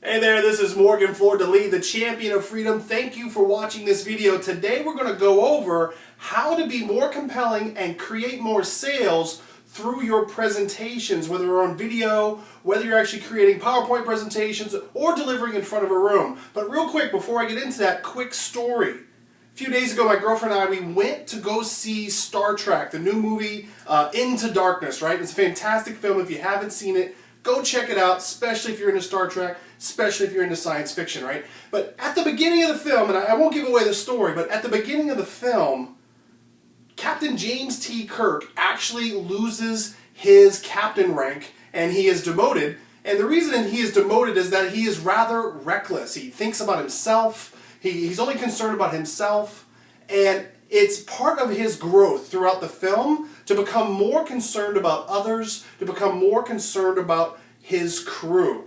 Hey there, this is Morgan Fleur-de-Lis, the champion of freedom. Thank you for watching this video. Today we're going to go over how to be more compelling and create more sales through your presentations, whether you're on video, whether you're actually creating PowerPoint presentations, or delivering in front of a room. But real quick, before I get into that, quick story. A few days ago, my girlfriend and I, we went to go see Star Trek, the new movie, Into Darkness, right? It's a fantastic film. If you haven't seen it, go check it out, especially if you're into Star Trek, especially if you're into science fiction, right? But at the beginning of the film, and I won't give away the story, but at the beginning of the film, Captain James T. Kirk actually loses his captain rank and he is demoted. And the reason he is demoted is that he is rather reckless. He thinks about himself. He's only concerned about himself. And it's part of his growth throughout the film to become more concerned about others, to become more concerned about his crew.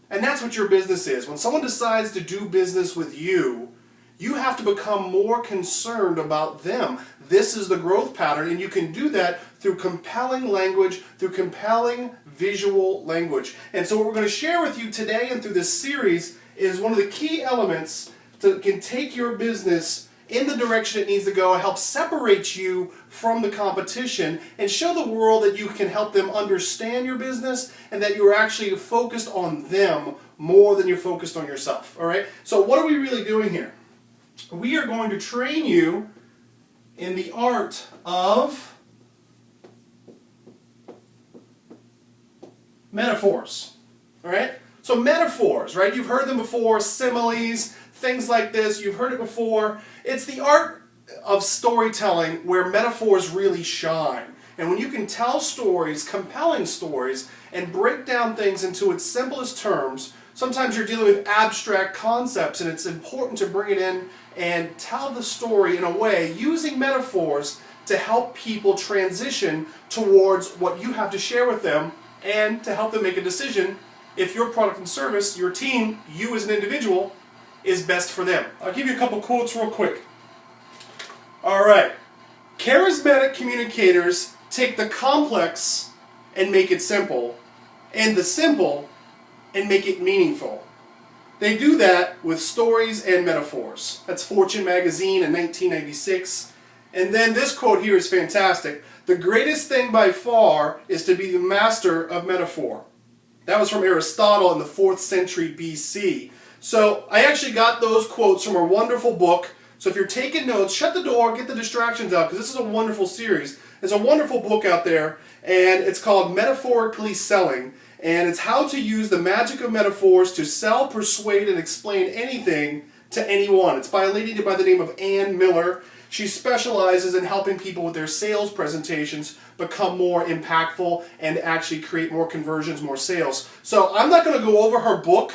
And that's what your business is. When someone decides to do business with you, you have to become more concerned about them. This is the growth pattern, and you can do that through compelling language, through compelling visual language. And so what we're going to share with you today and through this series is one of the key elements that can take your business in the direction it needs to go, help separate you from the competition, and show the world that you can help them understand your business and that you're actually focused on them more than you're focused on yourself. All right? So what are we really doing here? We are going to train you in the art of metaphors. All right? So metaphors, right? You've heard them before, similes, things like this. You've heard it before. It's the art of storytelling where metaphors really shine. And when you can tell stories, compelling stories, and break down things into its simplest terms, sometimes you're dealing with abstract concepts and it's important to bring it in and tell the story in a way using metaphors to help people transition towards what you have to share with them and to help them make a decision if your product and service, your team, you as an individual, is best for them. I'll give you a couple quotes real quick. All right. Charismatic communicators take the complex and make it simple, and the simple and make it meaningful. They do that with stories and metaphors. That's Fortune magazine in 1996. And then this quote here is fantastic. The greatest thing by far is to be the master of metaphor. That was from Aristotle in the 4th century BC. So I actually got those quotes from a wonderful book. So if you're taking notes, shut the door, get the distractions out, because this is a wonderful series. There's a wonderful book out there, and it's called Metaphorically Selling. And it's how to use the magic of metaphors to sell, persuade, and explain anything to anyone. It's by a lady by the name of Ann Miller. She specializes in helping people with their sales presentations become more impactful and actually create more conversions, more sales. So I'm not going to go over her book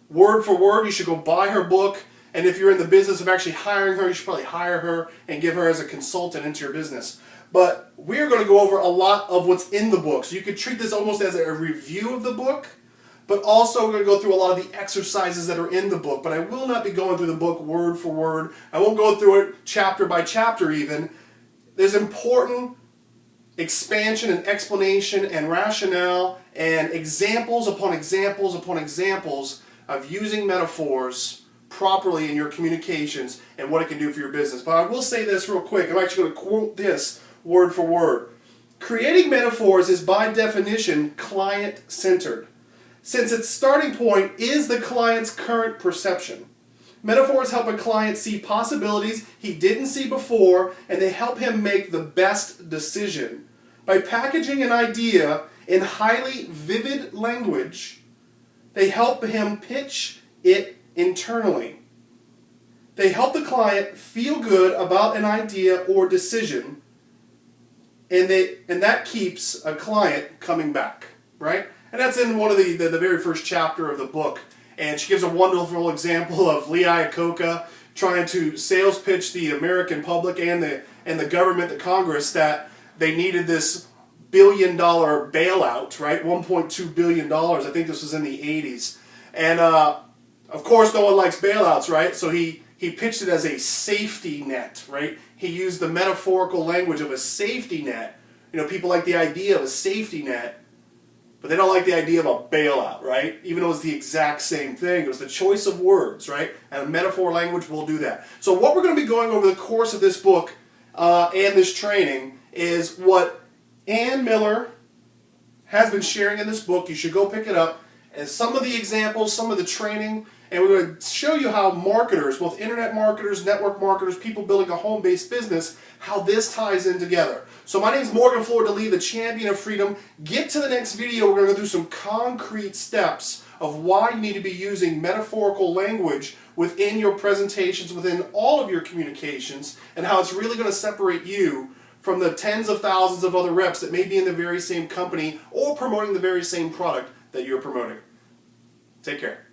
word for word. You should go buy her book. And if you're in the business of actually hiring her, you should probably hire her and give her as a consultant into your business. But we're going to go over a lot of what's in the book. So you could treat this almost as a review of the book, but also we're going to go through a lot of the exercises that are in the book. But I will not be going through the book word for word. I won't go through it chapter by chapter even. There's important expansion and explanation and rationale and examples upon examples upon examples of using metaphors properly in your communications and what it can do for your business. But I will say this real quick. I'm actually going to quote this word for word. Creating metaphors is by definition client-centered, since its starting point is the client's current perception. Metaphors help a client see possibilities he didn't see before, and they help him make the best decision. By packaging an idea in highly vivid language, they help him pitch it internally. They help the client feel good about an idea or decision, and that keeps a client coming back, right? And that's in one of the very first chapter of the book. And she gives a wonderful example of Lee Iacocca trying to sales pitch the American public and the government, the Congress, that they needed this billion-dollar bailout, right? $1.2 billion. I think this was in the 80s. And of course, no one likes bailouts, right? So he pitched it as a safety net, right? He used the metaphorical language of a safety net. You know, people like the idea of a safety net. But they don't like the idea of a bailout, right? Even though it's the exact same thing. It was the choice of words, right? And metaphor language will do that. So what we're going to be going over the course of this book and this training is what Ann Miller has been sharing in this book. You should go pick it up. And some of the examples, some of the training, and we're going to show you how marketers, both internet marketers, network marketers, people building a home-based business, how this ties in together. So my name is Morgan Fleur-de-Lis, the champion of freedom. Get to the next video. We're going to go through some concrete steps of why you need to be using metaphorical language within your presentations, within all of your communications, and how it's really going to separate you from the tens of thousands of other reps that may be in the very same company or promoting the very same product that you're promoting. Take care.